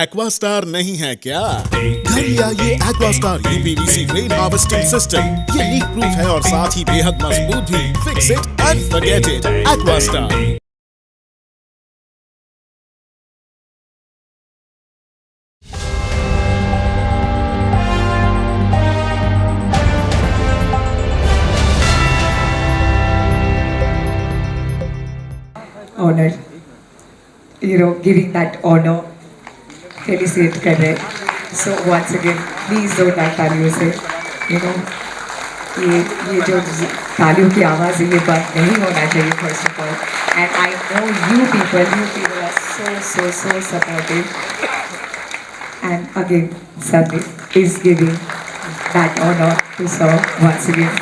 Aquastar नहीं है क्या? घर लिया ये Aquastar UPVC rain harvesting system. ये लीक प्रूफ है और साथ ही बेहद मजबूत भी। Fix it and forget it. Aquastar. Honored, giving that honor, felicitate कर रहे. So once again, please don't like तालियों से, ये जो तालियों की आवाज़ है ये बंद नहीं होना चाहिए first of all. And I know you people are so supportive. And again, Sandeep is giving that honor to sir once again.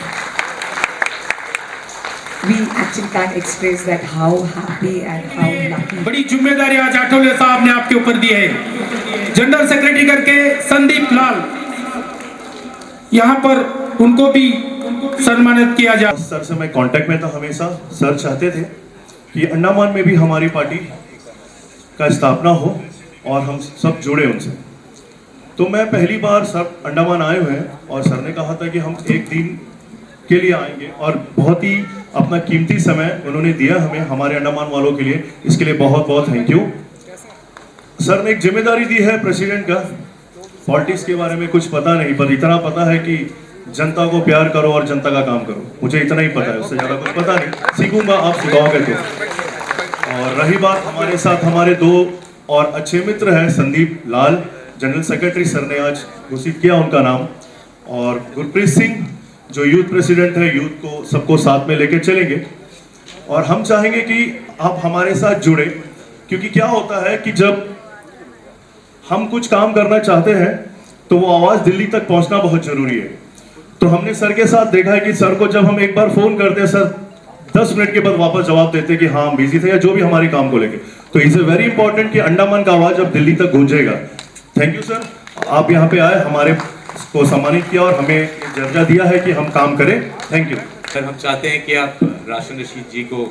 We actually can't express that how happy and how lucky. बड़ी जिम्मेदारी आज आठवले साहब ने आपके ऊपर दी है। General secretary करके संदीप लाल, यहाँ पर उनको भी सम्मानित किया जाए। सर से मैं कांटेक्ट में था हमेशा। सर चाहते थे कि अंडमान में भी हमारी पार्टी का स्थापना हो और हम सब जुड़े उनसे। तो मैं पहली बार सर अंडमान आए हुए हैं और सर ने कहा था कि हम एक दिन के लिए आएंगे और बहुत ही अपना कीमती समय उन्होंने दिया हमें, हमारे अंडमान वालों के लिए। इसके लिए बहुत बहुत थैंक यू। सर ने एक जिम्मेदारी दी है प्रेसिडेंट का। पॉलिटिक्स के बारे में कुछ पता नहीं, पर इतना पता है कि जनता को प्यार करो और जनता का काम करो। मुझे इतना ही पता है, उससे ज़्यादा कुछ पता नहीं। सीखूंगा, आप सिखाओगे तो। और रही बात हमारे साथ हमारे दो और अच्छे मित्र हैं, संदीप लाल जनरल सेक्रेटरी, सर ने आज घोषित किया उनका नाम, और गुरप्रीत सिंह जो यूथ प्रेसिडेंट है, यूथ को सबको साथ में लेके चलेंगे। और हम चाहेंगे कि आप हमारे साथ जुड़े, क्योंकि क्या होता है कि जब हम कुछ काम करना चाहते हैं तो वो आवाज़ दिल्ली तक पहुंचना बहुत ज़रूरी है। तो हमने सर के साथ देखा है कि सर को जब हम एक बार फ़ोन करते हैं, सर 10 मिनट के बाद वापस जवाब देते कि हाँ बिजी थे, या जो भी हमारे काम को लेके। तो इट्स वेरी इंपॉर्टेंट कि अंडमान का आवाज़ अब दिल्ली तक गूंजेगा। थैंक यू सर, आप यहाँ पे आए, हमारे को सम्मानित किया और हमें दर्जा दिया है कि हम काम करें। Thank you sir. हम चाहते हैं कि आप राशन रशीद जी को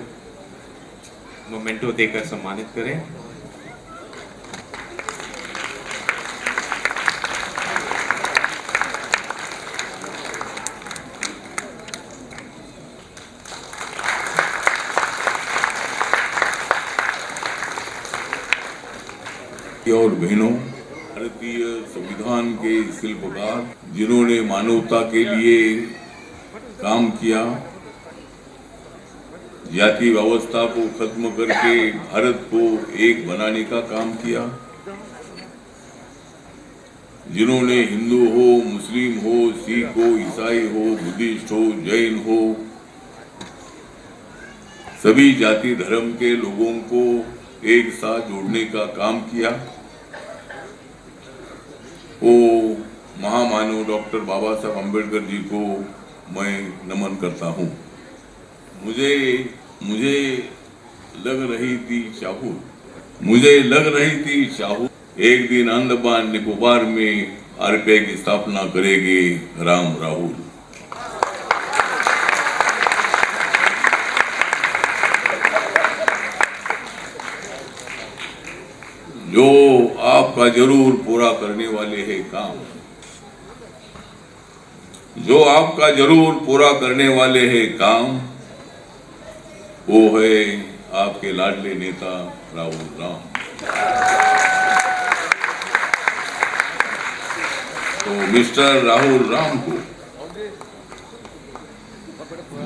मोमेंटो देकर सम्मानित करें। और बहनों, भारतीय संविधान के शिल्पकार जिन्होंने मानवता के लिए काम किया, जाति व्यवस्था को खत्म करके भारत को एक बनाने का काम किया, जिन्होंने हिंदू हो, मुस्लिम हो, सिख हो, ईसाई हो, बुद्धिस्ट हो, जैन हो, सभी जाति धर्म के लोगों को एक साथ जोड़ने का काम किया, वो महामानव डॉक्टर बाबा साहब अम्बेडकर जी को मैं नमन करता हूँ। मुझे लग रही थी चाहूँ एक दिन अंडमान निकोबार में आरपीआई की स्थापना करेंगे राम राहुल। जो आपका जरूर पूरा करने वाले हैं काम, जो आपका जरूर पूरा करने वाले हैं काम, वो है आपके लाडले नेता राहुल राम। तो मिस्टर राहुल राम को,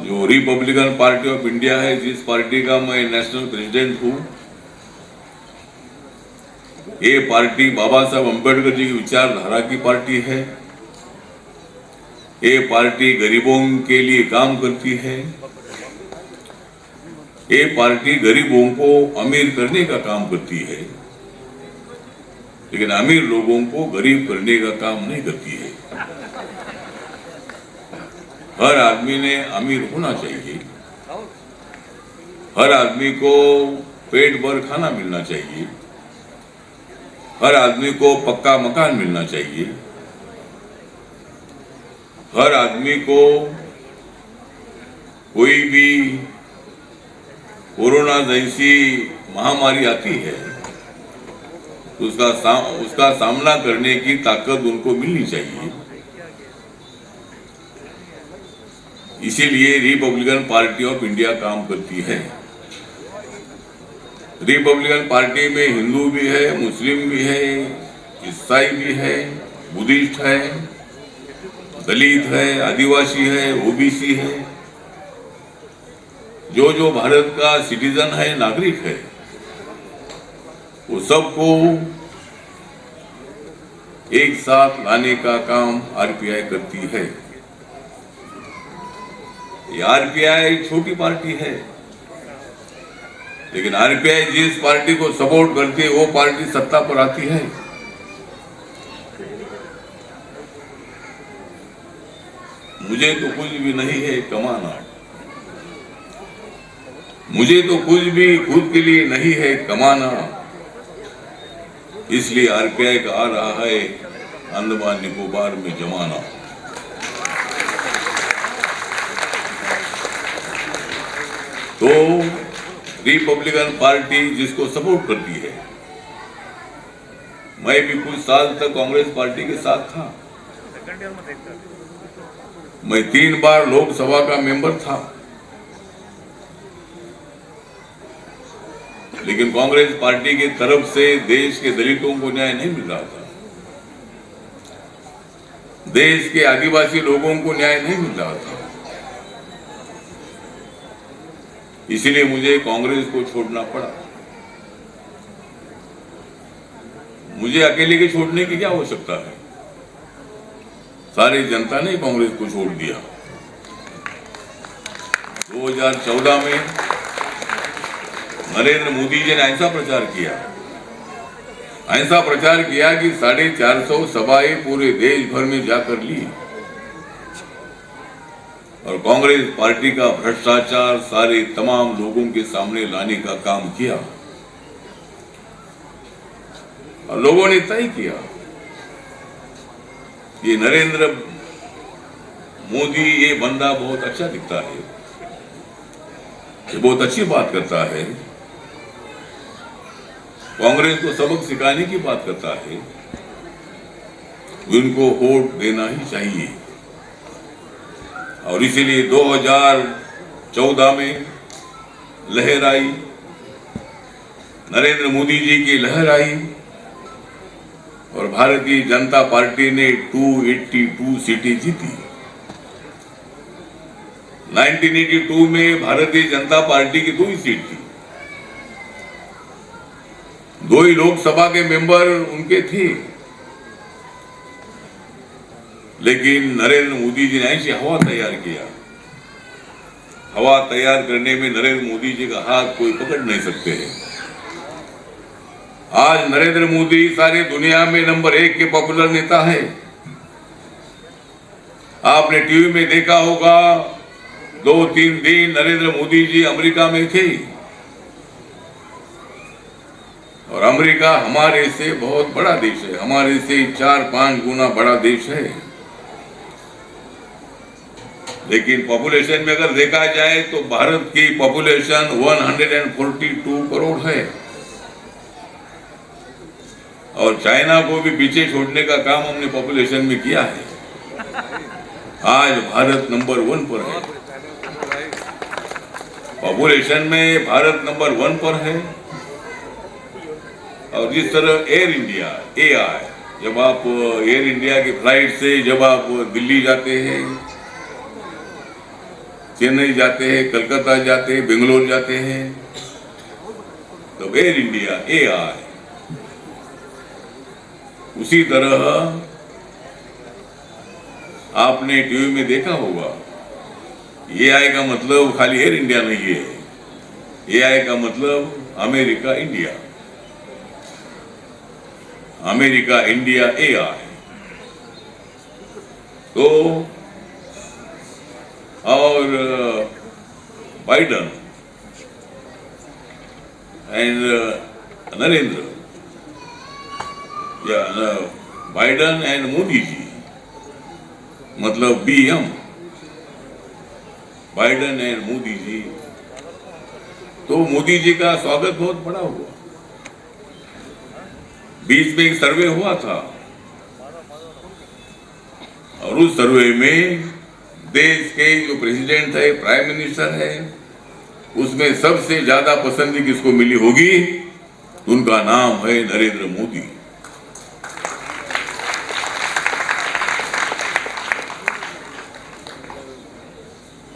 जो रिपब्लिकन पार्टी ऑफ इंडिया है, जिस पार्टी का मैं नेशनल प्रेसिडेंट हूँ, ये पार्टी बाबा साहब अम्बेडकर जी की विचारधारा की पार्टी है। ये पार्टी गरीबों के लिए काम करती है। ये पार्टी गरीबों को अमीर करने का काम करती है, लेकिन अमीर लोगों को गरीब करने का काम नहीं करती है। हर आदमी ने अमीर होना चाहिए, हर आदमी को पेट भर खाना मिलना चाहिए, हर आदमी को पक्का मकान मिलना चाहिए, हर आदमी को कोई भी कोरोना जैसी महामारी आती है उसका सामना करने की ताकत उनको मिलनी चाहिए। इसीलिए रिपब्लिकन पार्टी ऑफ इंडिया काम करती है। रिपब्लिकन पार्टी में हिंदू भी है, मुस्लिम भी है, ईसाई भी है, बुद्धिस्ट है, दलित है, आदिवासी है, ओबीसी है। जो भारत का सिटीजन है, नागरिक है, वो सबको एक साथ लाने का काम आरपीआई करती है। ये आरपीआई छोटी पार्टी है, लेकिन आरपीआई जिस पार्टी को सपोर्ट करती है वो पार्टी सत्ता पर आती है। मुझे तो कुछ भी नहीं है कमाना, मुझे तो कुछ भी खुद के लिए नहीं है कमाना, इसलिए आरपीआई का आ रहा है अंडमान निकोबार में जमाना। तो रिपब्लिकन पार्टी जिसको सपोर्ट करती है, मैं भी कुछ साल तक कांग्रेस पार्टी के साथ था। मैं 3 बार लोकसभा का मेंबर था, लेकिन कांग्रेस पार्टी की तरफ से देश के दलितों को न्याय नहीं मिल रहा था, देश के आदिवासी लोगों को न्याय नहीं मिल रहा था। इसलिए मुझे कांग्रेस को छोड़ना पड़ा। मुझे अकेले के छोड़ने की क्या आवश्यकता है, सारी जनता ने कांग्रेस को छोड़ दिया। 2014 में नरेंद्र मोदी जी ने ऐसा प्रचार किया कि 450 सभाएं पूरे देश भर में जाकर ली, और कांग्रेस पार्टी का भ्रष्टाचार सारे तमाम लोगों के सामने लाने का काम किया। और लोगों ने तय किया ये नरेंद्र मोदी, ये बंदा बहुत अच्छा दिखता है, ये बहुत अच्छी बात करता है, कांग्रेस को सबक सिखाने की बात करता है, उनको वोट देना ही चाहिए। और इसीलिए 2014 में लहर आई, नरेंद्र मोदी जी की लहर आई, और भारतीय जनता पार्टी ने 282 सीटें जीती। 1982 में भारतीय जनता पार्टी की 2 ही सीट थी, 2 ही लोकसभा के मेंबर उनके थे, लेकिन नरेंद्र मोदी जी ने ऐसी हवा तैयार किया। हवा तैयार करने में नरेंद्र मोदी जी का हाथ कोई पकड़ नहीं सकते हैं। आज नरेंद्र मोदी सारी दुनिया में नंबर 1 के पॉपुलर नेता है। आपने टीवी में देखा होगा, 2-3 दिन नरेंद्र मोदी जी अमेरिका में थे, और अमेरिका हमारे से बहुत बड़ा देश है, हमारे से 4-5 गुना बड़ा देश है। लेकिन पॉपुलेशन में अगर देखा जाए तो भारत की पॉपुलेशन 142 करोड़ है, और चाइना को भी पीछे छोड़ने का काम हमने पॉपुलेशन में किया है। आज भारत नंबर 1 पर है, पॉपुलेशन में भारत नंबर 1 पर है। और जिस तरह एयर इंडिया AI, जब आप एयर इंडिया की फ्लाइट से जब आप दिल्ली जाते हैं, चेन्नई जाते हैं, कलकत्ता जाते हैं, बेंगलोर जाते हैं, तो एयर इंडिया AI, उसी तरह आपने टीवी में देखा होगा, AI का मतलब खाली एयर इंडिया नहीं है, AI का मतलब America India, America India AI। तो और बाइडन एंड नरेंद्र, या बाइडन एंड मोदी जी, मतलब BM, Biden and Modi ji. तो मोदी जी का स्वागत बहुत बड़ा हुआ। बीच में एक सर्वे हुआ था और उस सर्वे में देश के जो प्रेसिडेंट है, प्राइम मिनिस्टर है, उसमें सबसे ज्यादा पसंद किसको मिली होगी? उनका नाम है नरेंद्र मोदी।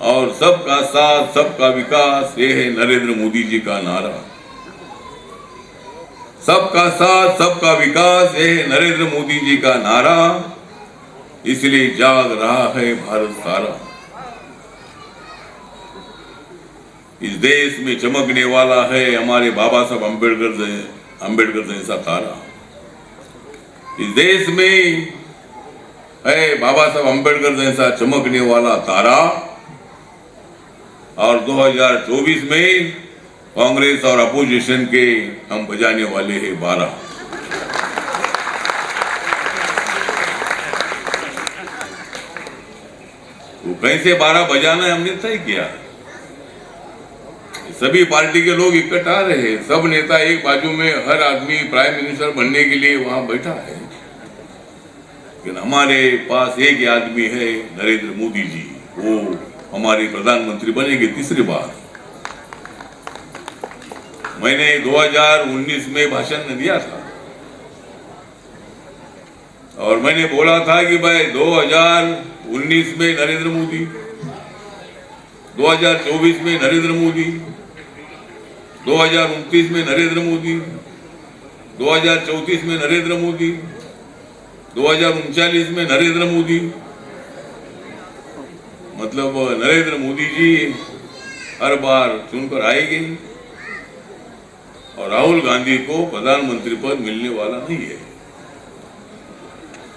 और सबका साथ सबका विकास, ये है नरेंद्र मोदी जी का नारा। सबका साथ सबका विकास, ये है नरेंद्र मोदी जी का नारा। इसलिए जाग रहा है भारत सारा। इस देश में चमकने वाला है हमारे बाबा साहब अम्बेडकर जैसा तारा। इस देश में है बाबा साहब अम्बेडकर जैसा चमकने वाला तारा। और 2024 में कांग्रेस और अपोजिशन के हम बजाने वाले हैं 12। वो कैसे 12 बजाना है हमने तय किया। सभी पार्टी के लोग इकट्ठा रहे, सब नेता एक बाजू में, हर आदमी प्राइम मिनिस्टर बनने के लिए वहां बैठा है, लेकिन हमारे पास एक ही आदमी है, नरेंद्र मोदी जी। वो हमारे प्रधानमंत्री बनेंगे तीसरी बार। मैंने 2019 में भाषण दिया था और मैंने बोला था कि भाई 2019 में नरेंद्र मोदी, 2024 में नरेंद्र मोदी, 2029 में नरेंद्र मोदी, 2034 में नरेंद्र मोदी, 2039 में नरेंद्र मोदी। मतलब नरेंद्र मोदी जी हर बार चुनकर आएंगे और राहुल गांधी को प्रधानमंत्री पद मिलने वाला नहीं है।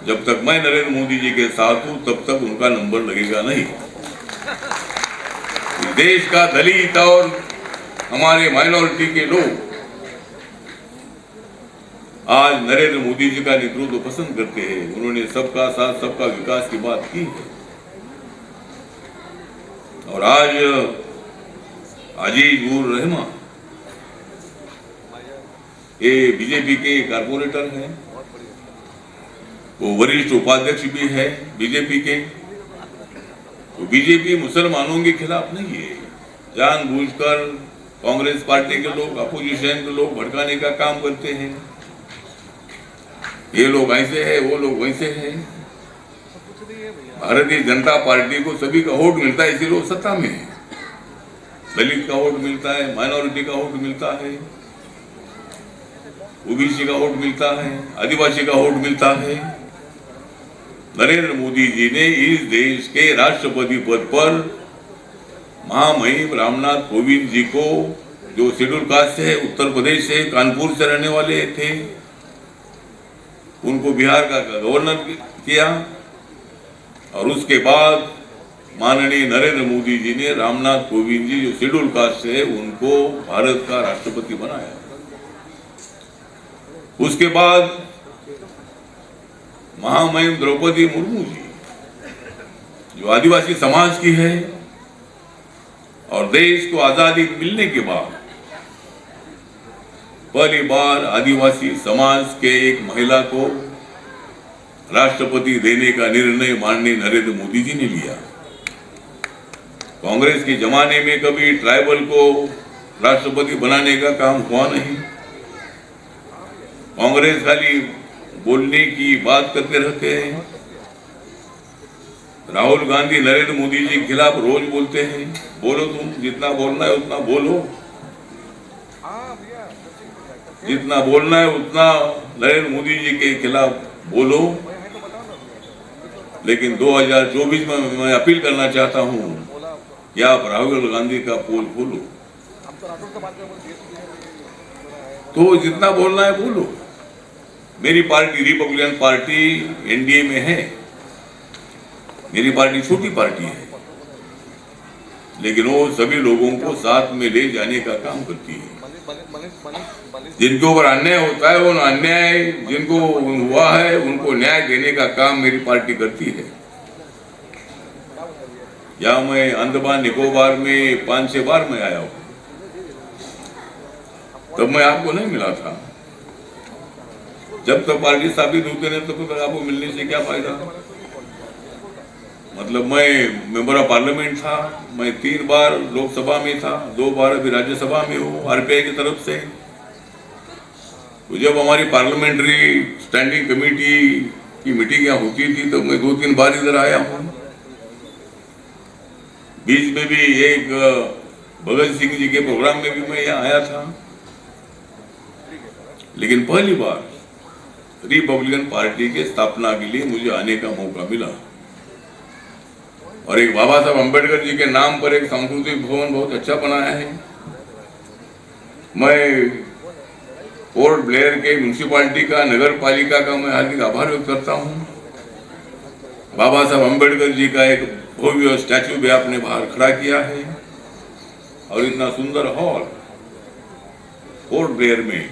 जब तक मैं नरेंद्र मोदी जी के साथ हूं तब तक उनका नंबर लगेगा नहीं। देश का दलित और हमारे माइनॉरिटी के लोग आज नरेंद्र मोदी जी का नेतृत्व पसंद करते हैं। उन्होंने सबका साथ सबका विकास की बात की है और आज अजीज उर रहमान ये बीजेपी के कारपोरेटर हैं, वो वरिष्ठ उपाध्यक्ष भी है बीजेपी के। तो बीजेपी मुसलमानों के खिलाफ नहीं है। जानबूझकर कांग्रेस पार्टी के लोग, अपोजिशन के लोग भड़काने का काम करते हैं। ये लोग ऐसे हैं, वो लोग वैसे हैं। भारतीय जनता पार्टी को सभी का वोट मिलता है, इसीलिए वो सत्ता में है। दलित का वोट मिलता है, माइनॉरिटी का वोट मिलता है, ओबीसी का वोट मिलता है, आदिवासी का वोट मिलता है। नरेंद्र मोदी जी ने इस देश के राष्ट्रपति पद पर महामहिम रामनाथ कोविंद जी को, जो शेड्यूल कास्ट से, उत्तर प्रदेश से, कानपुर से रहने वाले थे, उनको बिहार का गवर्नर किया। और उसके बाद माननीय नरेंद्र मोदी जी ने रामनाथ कोविंद जी, जो शेड्यूल कास्ट से, उनको भारत का राष्ट्रपति बनाया। उसके बाद महामहिम द्रौपदी मुर्मू जी, जो आदिवासी समाज की है, और देश को आजादी मिलने के बाद पहली बार आदिवासी समाज के एक महिला को राष्ट्रपति देने का निर्णय माननीय नरेंद्र मोदी जी ने लिया। कांग्रेस के जमाने में कभी ट्राइबल को राष्ट्रपति बनाने का काम हुआ नहीं। कांग्रेस खाली बोलने की बात करते रहते हैं। राहुल गांधी नरेंद्र मोदी जी के खिलाफ रोज बोलते हैं। बोलो, तुम जितना बोलना है उतना बोलो, जितना बोलना है उतना नरेंद्र मोदी जी के खिलाफ बोलो। लेकिन 2024 में मैं अपील करना चाहता हूं कि आप राहुल गांधी का पोल खोलो, तो जितना बोलना है बोलो। मेरी पार्टी रिपब्लिकन पार्टी एनडीए में है। मेरी पार्टी छोटी पार्टी है, लेकिन वो सभी लोगों को साथ में ले जाने का काम करती है। जिनके ऊपर अन्याय होता है, वो अन्याय जिनको हुआ है उनको न्याय देने का काम मेरी पार्टी करती है। या मैं अंडमान निकोबार में 5-6 बार मैं आया हूं, तब मैं आपको नहीं मिला था। जब तक पार्टी स्थापित होते नहीं तब तक आपको मिलने से क्या फायदा। मतलब मैं मेंबर ऑफ पार्लियामेंट था, मैं 3 बार लोकसभा में था, 2 बार अभी राज्यसभा में हूँ आरपीआई की तरफ से। तो जब हमारी पार्लियामेंट्री स्टैंडिंग कमेटी की मीटिंग यहाँ होती थी तो मैं 2-3 बार इधर आया हूँ। बीच में भी एक भगत सिंह जी के प्रोग्राम में भी मैं यहाँ आया था। लेकिन पहली बार रिपब्लिकन पार्टी के स्थापना के लिए मुझे आने का मौका मिला और एक बाबा साहब अम्बेडकर जी के नाम पर एक सांस्कृतिक भवन बहुत अच्छा बनाया है। मैं पोर्ट ब्लेयर के म्यूनिसिपालिटी का, नगर पालिका का मैं हार्दिक आभार व्यक्त करता हूँ। बाबा साहब अम्बेडकर जी का एक भव्य स्टैचू भी आपने बाहर खड़ा किया है और इतना सुंदर हॉल पोर्ट ब्लेयर में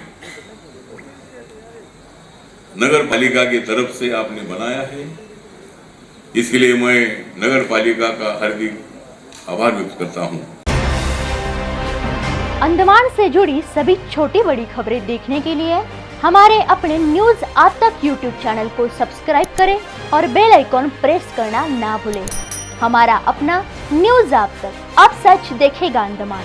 नगर पालिका की तरफ से आपने बनाया है। इसके लिए मैं नगर पालिका का हार्दिक आभार व्यक्त करता हूँ। अंडमान से जुड़ी सभी छोटी बड़ी खबरें देखने के लिए हमारे अपने न्यूज आज तक यूट्यूब चैनल को सब्सक्राइब करें और बेल आइकॉन प्रेस करना ना भूलें। हमारा अपना न्यूज आज तक, अब सच देखेगा अंडमान।